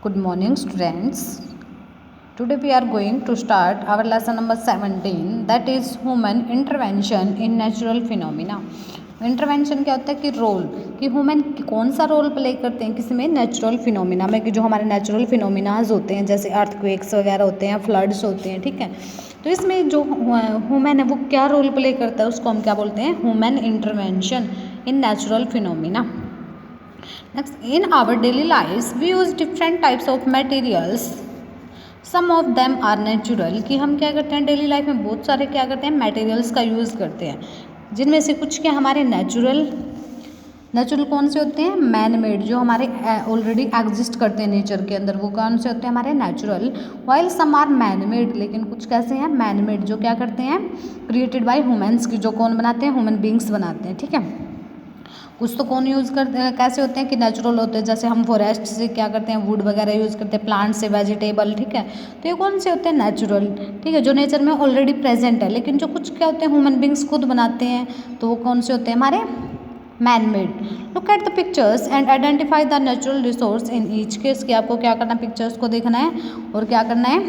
Good morning, students. Today we are going to start our lesson number 17, that is human intervention in natural phenomena. Intervention क्या होता है कि role कि human कौन सा role play करते हैं किसी में नेचुरल फिनोमिना में कि जो हमारे नेचुरल फिनोमिनाज होते हैं जैसे अर्थक्वेक्स वगैरह होते हैं, फ्लड्स होते हैं, ठीक है। तो इसमें जो ह्यूमन है वो क्या रोल प्ले करता है उसको हम क्या बोलते हैं, human intervention in natural phenomena. Next, in our daily lives, we use different types of materials. Some of them are natural कि हम क्या करते हैं डेली लाइफ में बहुत सारे क्या करते हैं मटेरियल्स का यूज़ करते हैं जिनमें से कुछ क्या हमारे नेचुरल कौन से होते हैं, मैन मेड जो हमारे ऑलरेडी एग्जिस्ट करते हैं नेचर के अंदर, वो कौन से होते हैं हमारे natural. While some are man made, लेकिन कुछ कैसे हैं मैन मेड जो क्या करते हैं क्रिएटेड बाय ह्यूमंस की जो कौन बनाते हैं ह्यूमन बींग्स बनाते हैं, ठीक है। कुछ तो कौन यूज़ करते हैं कैसे होते हैं कि नेचुरल होते हैं, जैसे हम फॉरेस्ट से क्या करते हैं वुड वगैरह यूज़ करते हैं, प्लांट से वेजिटेबल, ठीक है। तो ये कौन से होते हैं नेचुरल, ठीक है, जो नेचर में ऑलरेडी प्रेजेंट है। लेकिन जो कुछ क्या होते हैं ह्यूमन बींग्स खुद बनाते हैं तो वो कौन से होते हैं हमारे man made. Look at the pictures and identify the natural resource in each case कि आपको क्या करना है पिक्चर्स को देखना है और क्या करना है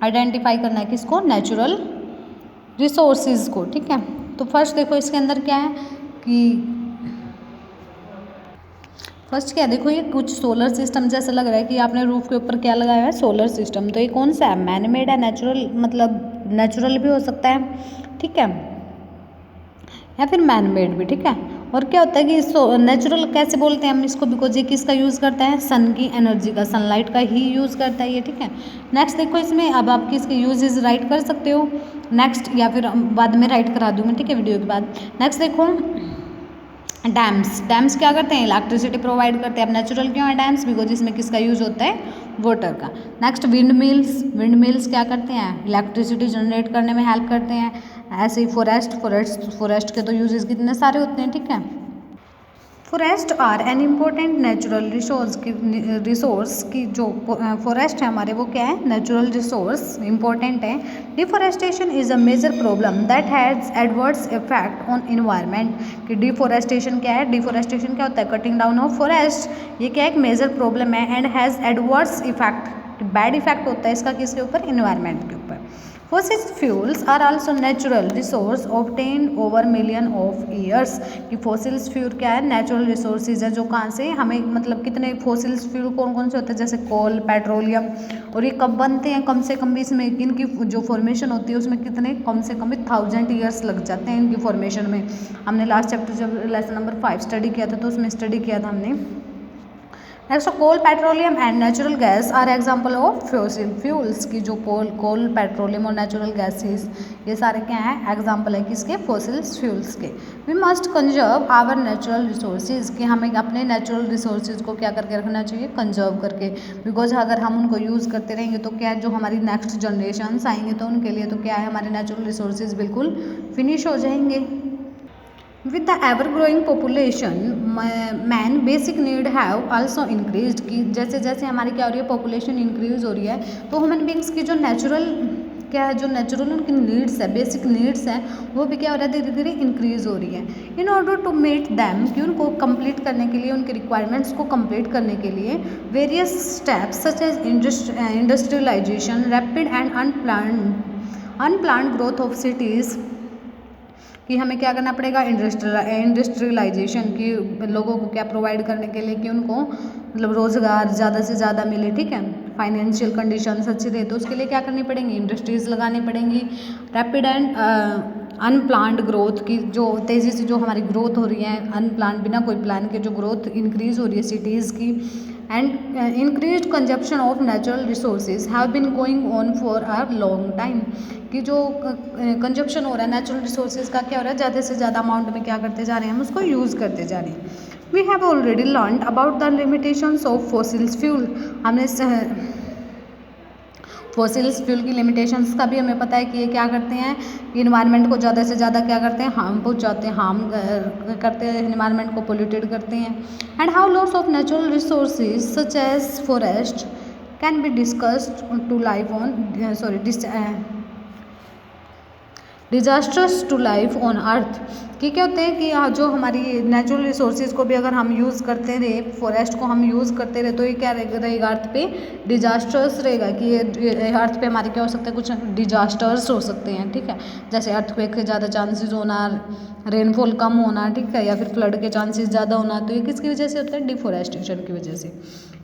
आइडेंटिफाई करना है किसको, नेचुरल रिसोर्सेज को, ठीक है। तो फर्स्ट देखो इसके अंदर क्या है कि फर्स्ट क्या देखो ये कुछ सोलर सिस्टम जैसा लग रहा है कि आपने रूफ के ऊपर क्या लगाया है सोलर सिस्टम। तो ये कौन सा है मैन मेड है, नेचुरल मतलब नेचुरल भी हो सकता है, ठीक है, या फिर मैन मेड भी, ठीक है। और क्या होता है कि नेचुरल कैसे बोलते हैं हम इसको, बिकॉज ये किसका यूज़ करता है सन की एनर्जी का, सनलाइट का ही यूज़ करता है ये, ठीक है। नेक्स्ट देखो इसमें अब आप किसके यूजेज राइट कर सकते हो नेक्स्ट, या फिर बाद में राइट करा दूँगी, ठीक है, वीडियो के बाद। नेक्स्ट देखो डैम्स क्या करते हैं इलेक्ट्रिसिटी प्रोवाइड करते हैं। अब नेचुरल क्यों है डैम्स, बिकॉज इसमें किसका यूज होता है वाटर का। नेक्स्ट विंड मिल्स क्या करते हैं इलेक्ट्रिसिटी जनरेट करने में हेल्प करते हैं। ऐसे ही फॉरेस्ट के तो यूजेस कितने सारे होते हैं, ठीक है। Forest are an important natural resource की जो फॉरेस्ट है हमारे वो क्या है नेचुरल रिसोर्स इंपॉर्टेंट है। Deforestation is a major problem that has adverse effect on environment कि डिफॉरेस्टेशन क्या है, डिफॉरेस्टेशन क्या होता है कटिंग डाउन ऑफ फॉरेस्ट, ये क्या एक मेजर प्रॉब्लम है and has adverse effect bad effect होता है इसका किसके ऊपर, इन्वायरमेंट के ऊपर। Fossil fuels are also natural resource obtained over million of years कि fossils fuel क्या है नेचुरल रिसोर्सेज है जो कहाँ से हमें मतलब कितने fossils fuel कौन कौन से होते हैं जैसे कोल पेट्रोलियम, और ये कब बनते हैं कम से कम भी इसमें इनकी जो फॉर्मेशन होती है उसमें कितने कम से कम भी 1000 ईयर्स लग जाते हैं इनकी फॉर्मेशन में। हमने लास्ट चैप्टर जब लेसन नंबर 5 स्टडी किया था तो उसमें स्टडी किया था हमने। Next coal petroleum and natural gas are example of fossil fuels की जो कोल पेट्रोलियम और नेचुरल गैसेस ये सारे क्या हैं एग्जाम्पल है किसके फॉसिल फ्यूल्स के। We must conserve our natural resources कि हमें अपने नेचुरल रिसोर्सेज को क्या करके रखना चाहिए कंजर्व करके, बिकॉज अगर हम उनको यूज़ करते रहेंगे तो क्या जो हमारी नेक्स्ट जनरेशन्स आएंगे तो उनके लिए तो क्या है हमारे नेचुरल रिसोर्सेज बिल्कुल फिनिश हो जाएंगे। With the ever growing population, man basic need have also increased कि जैसे जैसे हमारी क्या हो रही है पॉपुलेशन इंक्रीज हो रही है तो ह्यूमन बींग्स की जो नेचुरल क्या है जो नेचुरल उनकी नीड्स है बेसिक नीड्स हैं वो भी क्या हो रहा है धीरे धीरे इंक्रीज हो रही है। In order to meet them कि उनको कंप्लीट करने के लिए उनके रिक्वायरमेंट्स को कंप्लीट करने के लिए various steps such as industrialization rapid and unplanned growth of cities कि हमें क्या करना पड़ेगा इंडस्ट्रियलाइजेशन की लोगों को क्या प्रोवाइड करने के लिए कि उनको मतलब रोज़गार ज़्यादा से ज़्यादा मिले, ठीक है, फाइनेंशियल कंडीशंस अच्छी रहे तो उसके लिए क्या करनी पड़ेंगी इंडस्ट्रीज़ लगानी पड़ेंगी। रैपिड एंड अनप्लान्ड ग्रोथ की जो तेज़ी से जो हमारी ग्रोथ हो रही है अनप्लान्ड बिना कोई प्लान के जो ग्रोथ इंक्रीज़ हो रही है सिटीज़ की and increase consumption of natural resources have been going on for a long time कि जो कंजप्शन हो रहा है नेचुरल रिसोर्सेज का क्या हो रहा है ज़्यादा से ज़्यादा अमाउंट में क्या करते जा रहे हैं हम उसको यूज़ करते जा रहे हैं। We have already learn about the limitations of fossils fuel, हमने फॉसिल्स फ्यूल की लिमिटेशंस का भी हमें पता है कि ये क्या करते हैं इन्वायरमेंट को ज़्यादा से ज़्यादा क्या करते हैं हार्म पहुँचाते हैं, हार्म करते हैं इन्वायरमेंट को पोल्यूटेड करते हैं। And how loss of natural resources such as forest can be discussed to life on disasters to life on earth, कि क्या होते हैं कि जो हमारी नेचुरल रिसोर्सेज को भी अगर हम यूज़ करते रहे, फॉरेस्ट को हम यूज़ करते रहे, तो ये क्या रहेगा अर्थ पे डिजास्टर्स रहेगा, कि ये अर्थ पे हमारे क्या हो सकता है, कुछ डिजास्टर्स हो सकते हैं, ठीक है। जैसे अर्थक्वेक के ज़्यादा चांसेस होना, रेनफॉल कम होना, ठीक है, या फिर फ्लड के चांसेस ज़्यादा होना, तो ये किसकी वजह से होता है, डिफोरेस्टेशन की वजह से।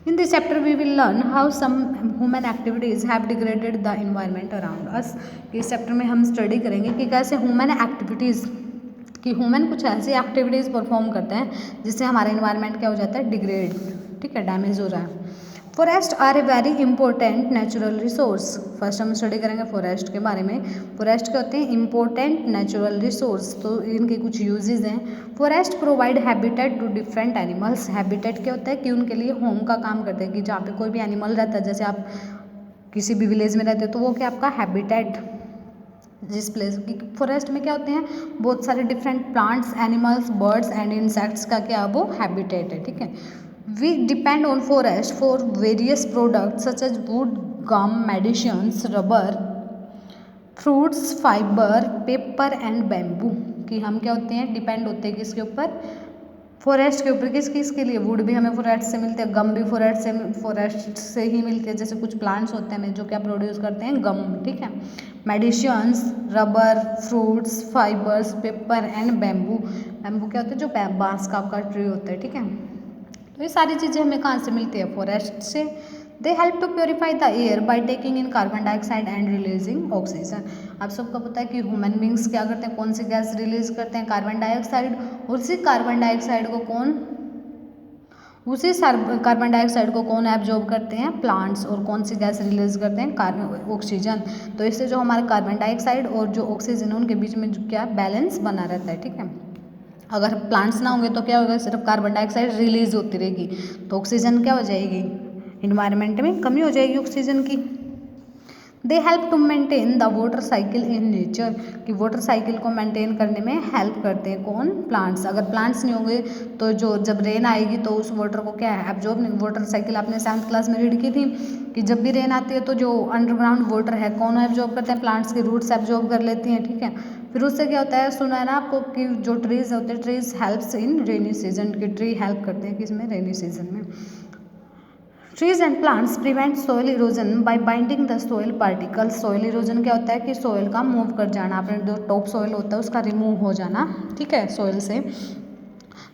In this chapter we will learn how some human activities have degraded the environment around us। इस चैप्टर में हम स्टडी करेंगे कि कैसे ह्यूमन एक्टिविटीज़, कि ह्यूमन कुछ ऐसी एक्टिविटीज़ परफॉर्म करते हैं जिससे हमारा इन्वायरमेंट क्या हो जाता है, डिग्रेड, ठीक है, डैमेज हो रहा है। Forest are a very important natural resource. First हम स्टडी करेंगे फॉरेस्ट के बारे में। फॉरेस्ट क्या होते हैं, इंपॉर्टेंट नेचुरल रिसोर्स, तो इनके कुछ यूजेज हैं। Forest provide habitat to different animals. Habitat क्या होता है, कि उनके लिए होम का काम करते हैं, कि जहाँ पे कोई भी एनिमल रहता है, जैसे आप किसी भी विलेज में रहते हो तो वो क्या आपका हैबिटेट, जिस प्लेस की फॉरेस्ट में क्या होते हैं, बहुत सारे different plants, animals, birds and insects का क्या वो हैबिटेट है, ठीक है। We depend on forest for various products such as wood, gum, medicines, rubber, fruits, fibre, paper and bamboo, कि हम क्या होते हैं, डिपेंड होते हैं किसके ऊपर, फॉरेस्ट के ऊपर। किस किस के लिए, वुड भी हमें फॉरेस्ट से मिलते हैं, गम भी फॉरेस्ट से ही मिलते हैं, जैसे कुछ प्लांट्स होते हैं जो क्या प्रोड्यूस करते हैं, गम, ठीक है। Medicines, rubber, fruits, fibres, paper and bamboo. Bamboo क्या होता है, जो बांस का आपका ट्री होता है, ठीक है। तो ये सारी चीज़ें हमें कहाँ से मिलती है, फॉरेस्ट से। They help to purify the air by taking in carbon dioxide and releasing oxygen. आप सबको पता है कि ह्यूमन बींग्स क्या करते हैं, कौन सी गैस रिलीज करते हैं, कार्बन डाइऑक्साइड। उसी कार्बन डाइऑक्साइड को कौन एब्जॉर्ब करते हैं, प्लांट्स। और कौन सी गैस रिलीज करते हैं, ऑक्सीजन। तो इससे जो हमारा कार्बन डाइऑक्साइड और जो ऑक्सीजन है उनके बीच में जो क्या बैलेंस बना रहता है, ठीक है। अगर प्लांट्स ना होंगे तो क्या होगा, सिर्फ कार्बन डाइऑक्साइड रिलीज होती रहेगी, तो ऑक्सीजन क्या हो जाएगी, इन्वायरमेंट में कमी हो जाएगी ऑक्सीजन की। They help to maintain the water cycle in nature, कि वाटर साइकिल को मेंटेन करने में हेल्प करते हैं कौन, प्लांट्स। अगर प्लांट्स नहीं होंगे तो जो जब रेन आएगी तो उस वाटर को क्या है, एब्जॉर्ब नहीं। वाटर साइकिल आपने 7th क्लास में रीड की थी, कि जब भी रेन आती है तो जो अंडरग्राउंड वाटर है कौन एब्जॉर्ब करते हैं, प्लांट्स के रूट्स एब्जॉर्ब कर लेती हैं, ठीक है। फिर उससे क्या होता है, सुना है ना आपको, कि जो ट्रीज होते हैं, trees helps in rainy season, की ट्री हेल्प करते हैं किसमें, रेनी सीजन में। Trees and plants prevent soil erosion bye binding the soil particles. Soil erosion क्या होता है, कि सॉइल का मूव कर जाना, अपने जो टॉप सॉइल होता है उसका रिमूव हो जाना, ठीक है, सॉइल से।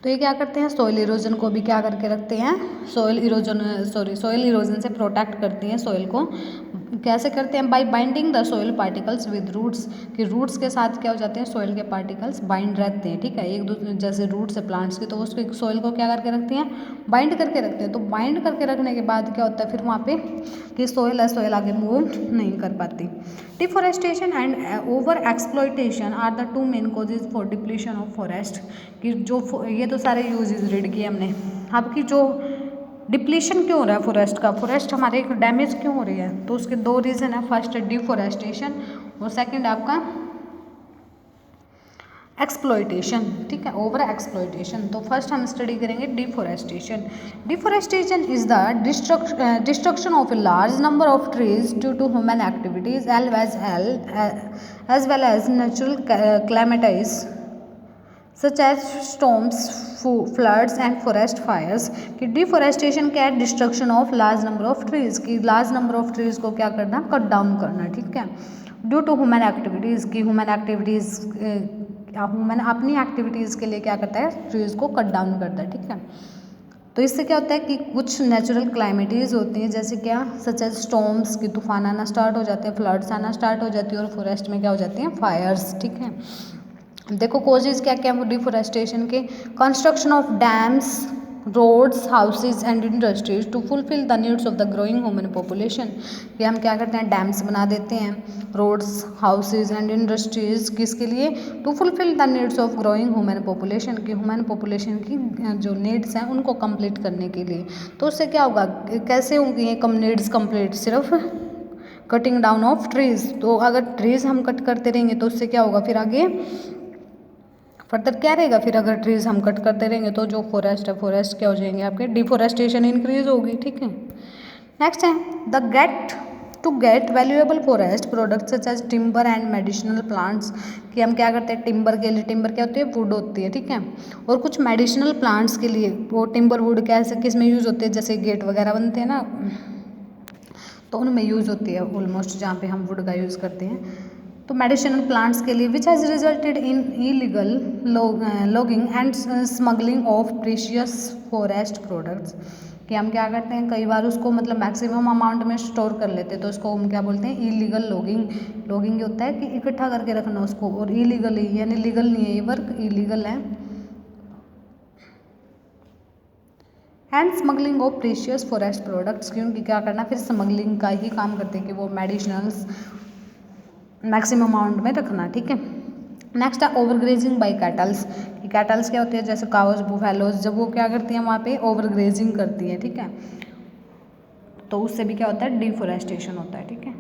तो ये क्या करते हैं, सॉइल इरोजन को भी क्या करके रखते हैं, सॉइल इरोजन से प्रोटेक्ट करती हैं सॉइल को। कैसे करते हैं, by binding the soil particles with roots, कि रूट्स के साथ क्या हो जाते हैं, सॉइल के पार्टिकल्स बाइंड रहते हैं, ठीक है, एक दूसरे, जैसे रूट्स है प्लांट्स की, तो उसको सॉइल को क्या करके रखती हैं, बाइंड करके रखते हैं। तो बाइंड करके रखने के बाद क्या होता है फिर वहाँ पे, कि सॉइल है, सॉइल आगे मूव नहीं कर पाती। Deforestation and over exploitation are the 2 main causes for depletion of forest, कि जो ये तो सारे यूजेज रीड किए हमने। आपकी जो डिप्लीशन क्यों हो रहा है फॉरेस्ट का, फॉरेस्ट हमारे डैमेज क्यों हो रही है, तो उसके 2 रीज़न है। फर्स्ट है डिफॉरेस्टेशन और सेकंड आपका एक्सप्लॉयटेशन, ठीक है, ओवर एक्सप्लॉयटेशन। तो फर्स्ट हम स्टडी करेंगे deforestation. Deforestation is the destruction of a large number of trees due to human activities as well as natural calamities such as storms, floods and forest fires. कि deforestation क्या है, destruction of large number of trees, की large number of trees को क्या करना, cut down करना, ठीक है। ड्यू टू ह्यूमन एक्टिविटीज़, की ह्यूमन अपनी एक्टिविटीज़ के लिए क्या करता है, ट्रीज को कट डाउन करता है, ठीक है। तो इससे क्या होता है कि कुछ नेचुरल क्लाइमेटीज़ होती हैं, जैसे क्या, सच एज स्टॉर्म्स, की तूफान आना स्टार्ट हो जाते हैं, फ्लड्स आना स्टार्ट हो जाती है, और फॉरेस्ट में क्या हो जाती हैं, फायर्स, ठीक है। देखो कॉजेज क्या क्या है डिफॉरेस्टेशन के, construction of dams, roads, houses and industries to fulfil the needs of the growing human population. कि हम क्या करते हैं, डैम्स बना देते हैं, रोड्स, हाउसेज एंड इंडस्ट्रीज, किसके लिए, to fulfil the needs of growing human population, की ह्यूमन पॉपुलेशन की जो नीड्स हैं उनको कंप्लीट करने के लिए। तो उससे क्या होगा, कैसे होंगी ये नीड्स कंप्लीट, सिर्फ कटिंग डाउन ऑफ ट्रीज। तो अगर ट्रीज हम कट करते रहेंगे तो उससे क्या होगा, फिर आगे फर्दर क्या रहेगा, फिर अगर ट्रीज हम कट करते रहेंगे तो जो फॉरेस्ट है, फॉरेस्ट क्या हो जाएंगे आपके, डिफॉरेस्टेशन इंक्रीज होगी, ठीक है। नेक्स्ट है the greed to get valuable forest products such as timber and medicinal plants, कि हम क्या करते हैं टिम्बर के लिए, टिम्बर क्या होती है, वुड होती है, ठीक है, और कुछ मेडिसिनल प्लांट्स के लिए वो टिम्बर वुड कैसे किस में यूज़ होती है, जैसे गेट वगैरह बनते हैं ना, तो उनमें यूज़ होती है ऑलमोस्ट, जहाँ पे हम वुड का यूज़ करते हैं। तो मेडिसिनल प्लांट्स के लिए which has resulted in illegal logging and smuggling of precious forest products, कि हम क्या करते हैं कई बार उसको मतलब मैक्सिमम अमाउंट में स्टोर कर लेते हैं, तो उसको हम क्या बोलते हैं, इलीगल लॉगिंग। लॉगिंग ये होता है कि इकट्ठा करके रखना उसको, और इलीगल यानी लीगल नहीं है, ये वर्क इलीगल है। And smuggling of precious forest products, क्योंकि क्या करना फिर स्मगलिंग का ही काम करते हैं कि वो मेडिसिनल्स मैक्सिमम अमाउंट में रखना, ठीक है। नेक्स्ट है ओवरग्रेजिंग बाई कैटल्स, कि कैटल्स क्या होती है, जैसे काउस बुफेलोज, जब वो क्या करती हैं वहाँ पे ओवरग्रेजिंग करती है, ठीक है, तो उससे भी क्या होता है, डिफोरेस्टेशन होता है, ठीक है।